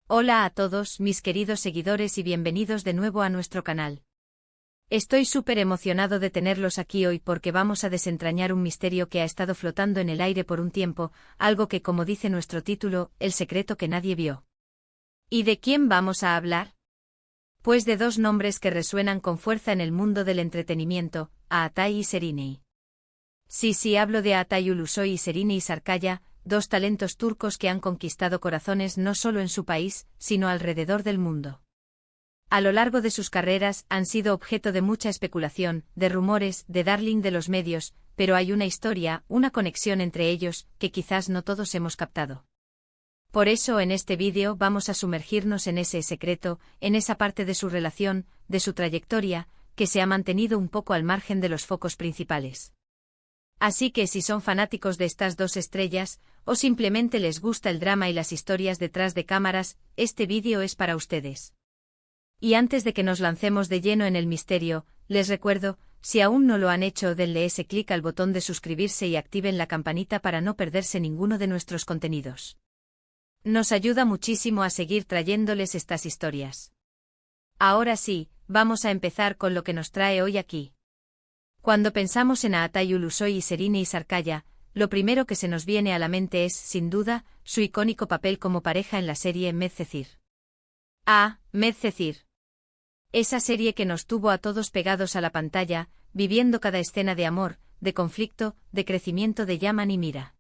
Hola a todos mis queridos seguidores y bienvenidos de nuevo a nuestro canal. Estoy súper emocionado de tenerlos aquí hoy porque vamos a desentrañar un misterio que ha estado flotando en el aire por un tiempo, algo que, como dice nuestro título, el secreto que nadie vio. ¿Y de quién vamos a hablar? Pues de dos nombres que resuenan con fuerza en el mundo del entretenimiento, Aatay y Seriney. Sí, hablo de Aatay Ulusoy y Seriney Sarkaya, dos talentos turcos que han conquistado corazones no solo en su país, sino alrededor del mundo. A lo largo de sus carreras han sido objeto de mucha especulación, de rumores, de darling de los medios, pero hay una historia, una conexión entre ellos, que quizás no todos hemos captado. Por eso en este vídeo vamos a sumergirnos en ese secreto, en esa parte de su relación, de su trayectoria, que se ha mantenido un poco al margen de los focos principales. Así que si son fanáticos de estas dos estrellas, o simplemente les gusta el drama y las historias detrás de cámaras, este vídeo es para ustedes. Y antes de que nos lancemos de lleno en el misterio, les recuerdo, si aún no lo han hecho, denle ese clic al botón de suscribirse y activen la campanita para no perderse ninguno de nuestros contenidos. Nos ayuda muchísimo a seguir trayéndoles estas historias. Ahora sí, vamos a empezar con lo que nos trae hoy aquí. Cuando pensamos en Aatay Ulusoy y Seriney Sarkaya, lo primero que se nos viene a la mente es, sin duda, su icónico papel como pareja en la serie Medcezir. Medcezir. Esa serie que nos tuvo a todos pegados a la pantalla, viviendo cada escena de amor, de conflicto, de crecimiento de Yaman y Mira.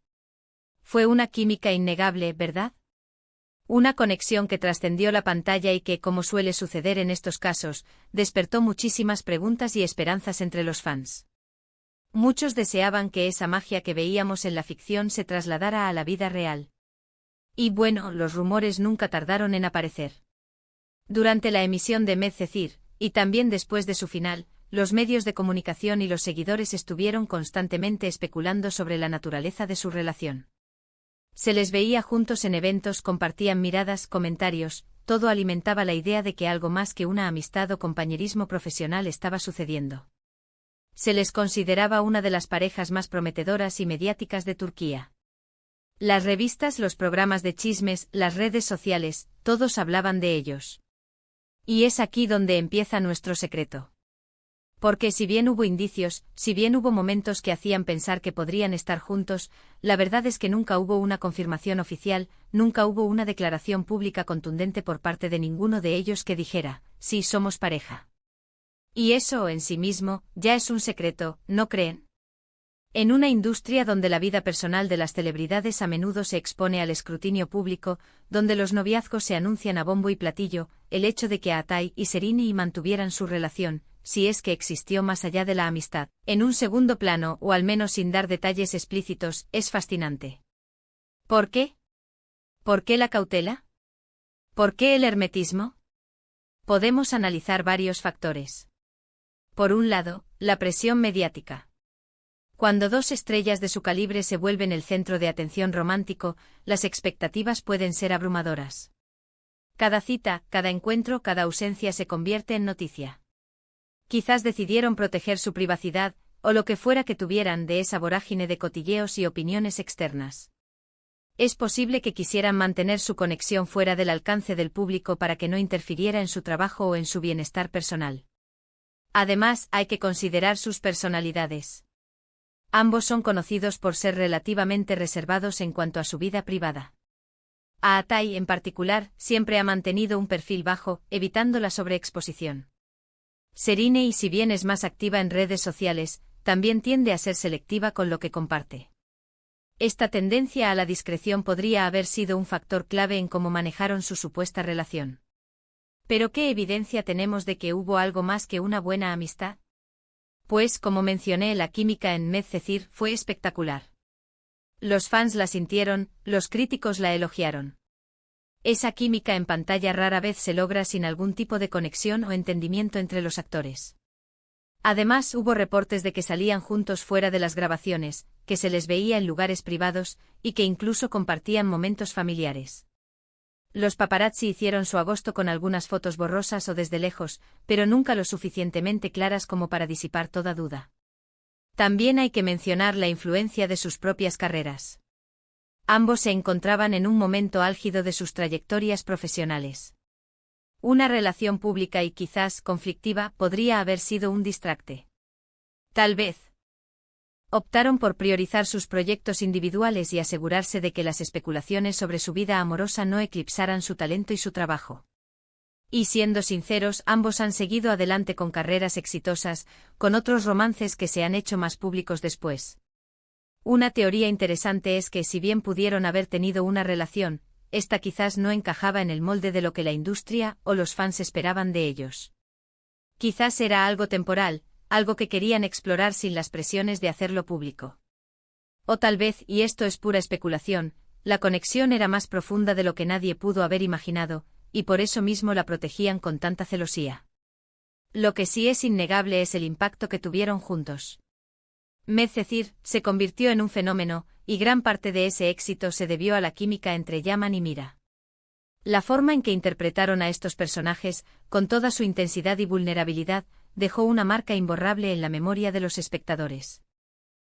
Fue una química innegable, ¿verdad? Una conexión que trascendió la pantalla y que, como suele suceder en estos casos, despertó muchísimas preguntas y esperanzas entre los fans. Muchos deseaban que esa magia que veíamos en la ficción se trasladara a la vida real. Y bueno, los rumores nunca tardaron en aparecer. Durante la emisión de Medcezir, y también después de su final, los medios de comunicación y los seguidores estuvieron constantemente especulando sobre la naturaleza de su relación. Se les veía juntos en eventos, compartían miradas, comentarios, todo alimentaba la idea de que algo más que una amistad o compañerismo profesional estaba sucediendo. Se les consideraba una de las parejas más prometedoras y mediáticas de Turquía. Las revistas, los programas de chismes, las redes sociales, todos hablaban de ellos. Y es aquí donde empieza nuestro secreto. Porque si bien hubo indicios, si bien hubo momentos que hacían pensar que podrían estar juntos, la verdad es que nunca hubo una confirmación oficial, nunca hubo una declaración pública contundente por parte de ninguno de ellos que dijera, sí, somos pareja. Y eso en sí mismo, ya es un secreto, ¿no creen? En una industria donde la vida personal de las celebridades a menudo se expone al escrutinio público, donde los noviazgos se anuncian a bombo y platillo, el hecho de que Aatay y Seriney mantuvieran su relación, si es que existió más allá de la amistad, en un segundo plano o al menos sin dar detalles explícitos, es fascinante. ¿Por qué? ¿Por qué la cautela? ¿Por qué el hermetismo? Podemos analizar varios factores. Por un lado, la presión mediática. Cuando dos estrellas de su calibre se vuelven el centro de atención romántico, las expectativas pueden ser abrumadoras. Cada cita, cada encuentro, cada ausencia se convierte en noticia. Quizás decidieron proteger su privacidad, o lo que fuera que tuvieran de esa vorágine de cotilleos y opiniones externas. Es posible que quisieran mantener su conexión fuera del alcance del público para que no interfiriera en su trabajo o en su bienestar personal. Además, hay que considerar sus personalidades. Ambos son conocidos por ser relativamente reservados en cuanto a su vida privada. Aatay, en particular, siempre ha mantenido un perfil bajo, evitando la sobreexposición. Seriney, si bien es más activa en redes sociales, también tiende a ser selectiva con lo que comparte. Esta tendencia a la discreción podría haber sido un factor clave en cómo manejaron su supuesta relación. ¿Pero qué evidencia tenemos de que hubo algo más que una buena amistad? Pues, como mencioné, la química en Medcezir fue espectacular. Los fans la sintieron, los críticos la elogiaron. Esa química en pantalla rara vez se logra sin algún tipo de conexión o entendimiento entre los actores. Además, hubo reportes de que salían juntos fuera de las grabaciones, que se les veía en lugares privados, y que incluso compartían momentos familiares. Los paparazzi hicieron su agosto con algunas fotos borrosas o desde lejos, pero nunca lo suficientemente claras como para disipar toda duda. También hay que mencionar la influencia de sus propias carreras. Ambos se encontraban en un momento álgido de sus trayectorias profesionales. Una relación pública y quizás conflictiva podría haber sido un distracte. Tal vez. Optaron por priorizar sus proyectos individuales y asegurarse de que las especulaciones sobre su vida amorosa no eclipsaran su talento y su trabajo. Y siendo sinceros, ambos han seguido adelante con carreras exitosas, con otros romances que se han hecho más públicos después. Una teoría interesante es que si bien pudieron haber tenido una relación, esta quizás no encajaba en el molde de lo que la industria o los fans esperaban de ellos. Quizás era algo temporal, algo que querían explorar sin las presiones de hacerlo público. O tal vez, y esto es pura especulación, la conexión era más profunda de lo que nadie pudo haber imaginado, y por eso mismo la protegían con tanta celosía. Lo que sí es innegable es el impacto que tuvieron juntos. Medcezir se convirtió en un fenómeno, y gran parte de ese éxito se debió a la química entre Yaman y Mira. La forma en que interpretaron a estos personajes, con toda su intensidad y vulnerabilidad, dejó una marca imborrable en la memoria de los espectadores.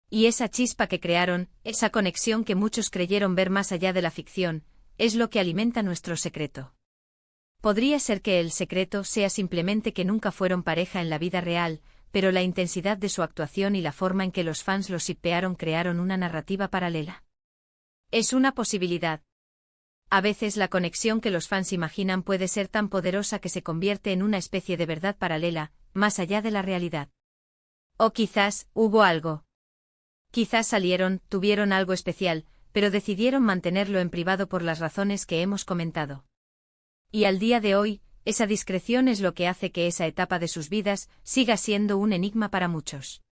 Y esa chispa que crearon, esa conexión que muchos creyeron ver más allá de la ficción, es lo que alimenta nuestro secreto. Podría ser que el secreto sea simplemente que nunca fueron pareja en la vida real, pero la intensidad de su actuación y la forma en que los fans los shippearon crearon una narrativa paralela. Es una posibilidad. A veces la conexión que los fans imaginan puede ser tan poderosa que se convierte en una especie de verdad paralela, más allá de la realidad. O quizás, hubo algo. Quizás salieron, tuvieron algo especial, pero decidieron mantenerlo en privado por las razones que hemos comentado. Y al día de hoy, esa discreción es lo que hace que esa etapa de sus vidas siga siendo un enigma para muchos.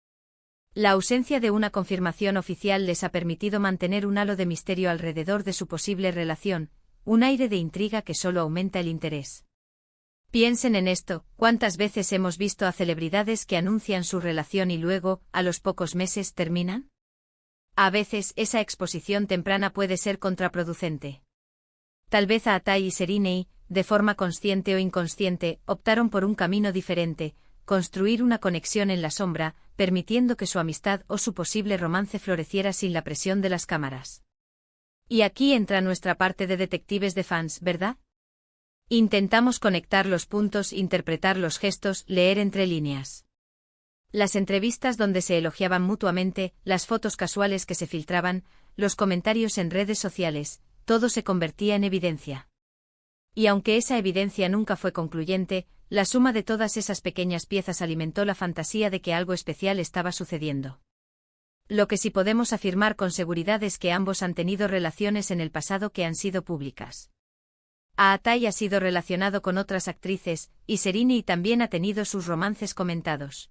La ausencia de una confirmación oficial les ha permitido mantener un halo de misterio alrededor de su posible relación, un aire de intriga que solo aumenta el interés. Piensen en esto, ¿cuántas veces hemos visto a celebridades que anuncian su relación y luego, a los pocos meses, terminan? A veces esa exposición temprana puede ser contraproducente. Tal vez Atai y Serinei, de forma consciente o inconsciente, optaron por un camino diferente, construir una conexión en la sombra, permitiendo que su amistad o su posible romance floreciera sin la presión de las cámaras. Y aquí entra nuestra parte de detectives de fans, ¿verdad? Intentamos conectar los puntos, interpretar los gestos, leer entre líneas. Las entrevistas donde se elogiaban mutuamente, las fotos casuales que se filtraban, los comentarios en redes sociales, todo se convertía en evidencia. Y aunque esa evidencia nunca fue concluyente, la suma de todas esas pequeñas piezas alimentó la fantasía de que algo especial estaba sucediendo. Lo que sí podemos afirmar con seguridad es que ambos han tenido relaciones en el pasado que han sido públicas. Atai ha sido relacionado con otras actrices, y Serinei también ha tenido sus romances comentados.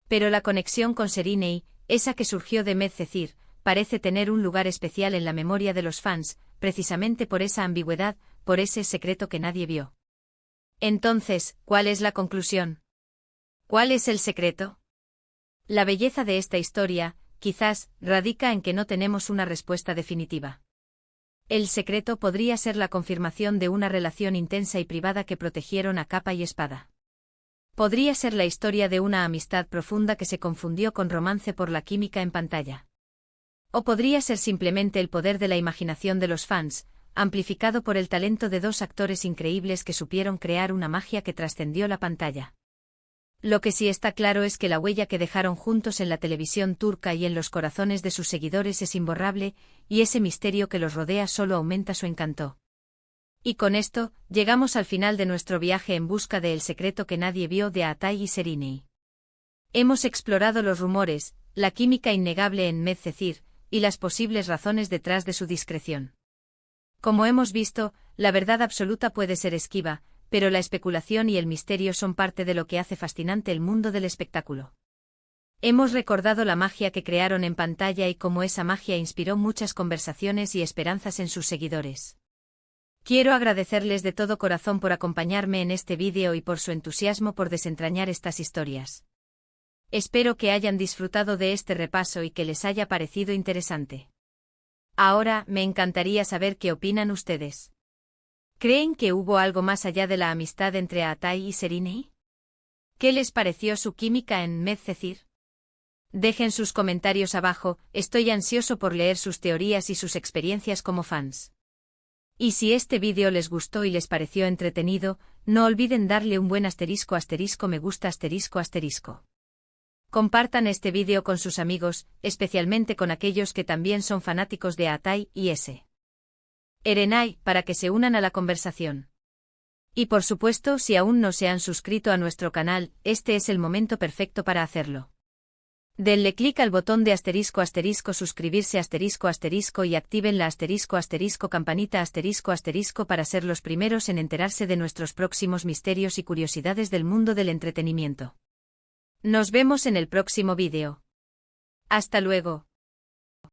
Pero la conexión con Serinei, esa que surgió de Medcezir, parece tener un lugar especial en la memoria de los fans, precisamente por esa ambigüedad, por ese secreto que nadie vio. Entonces, ¿cuál es la conclusión? ¿Cuál es el secreto? La belleza de esta historia, quizás, radica en que no tenemos una respuesta definitiva. El secreto podría ser la confirmación de una relación intensa y privada que protegieron a capa y espada. Podría ser la historia de una amistad profunda que se confundió con romance por la química en pantalla. O podría ser simplemente el poder de la imaginación de los fans, amplificado por el talento de dos actores increíbles que supieron crear una magia que trascendió la pantalla. Lo que sí está claro es que la huella que dejaron juntos en la televisión turca y en los corazones de sus seguidores es imborrable, y ese misterio que los rodea solo aumenta su encanto. Y con esto, llegamos al final de nuestro viaje en busca de El secreto que nadie vio de Atai y Serinei. Hemos explorado los rumores, la química innegable en Medcezir, y las posibles razones detrás de su discreción. Como hemos visto, la verdad absoluta puede ser esquiva, pero la especulación y el misterio son parte de lo que hace fascinante el mundo del espectáculo. Hemos recordado la magia que crearon en pantalla y cómo esa magia inspiró muchas conversaciones y esperanzas en sus seguidores. Quiero agradecerles de todo corazón por acompañarme en este vídeo y por su entusiasmo por desentrañar estas historias. Espero que hayan disfrutado de este repaso y que les haya parecido interesante. Ahora, me encantaría saber qué opinan ustedes. ¿Creen que hubo algo más allá de la amistad entre Atai y Serinei? ¿Qué les pareció su química en Medcezir? Dejen sus comentarios abajo, estoy ansioso por leer sus teorías y sus experiencias como fans. Y si este vídeo les gustó y les pareció entretenido, no olviden darle un buen me gusta Compartan este vídeo con sus amigos, especialmente con aquellos que también son fanáticos de Atai y Eren, para que se unan a la conversación. Y por supuesto, si aún no se han suscrito a nuestro canal, este es el momento perfecto para hacerlo. Denle clic al botón de suscribirse y activen la campanita para ser los primeros en enterarse de nuestros próximos misterios y curiosidades del mundo del entretenimiento. Nos vemos en el próximo vídeo. Hasta luego.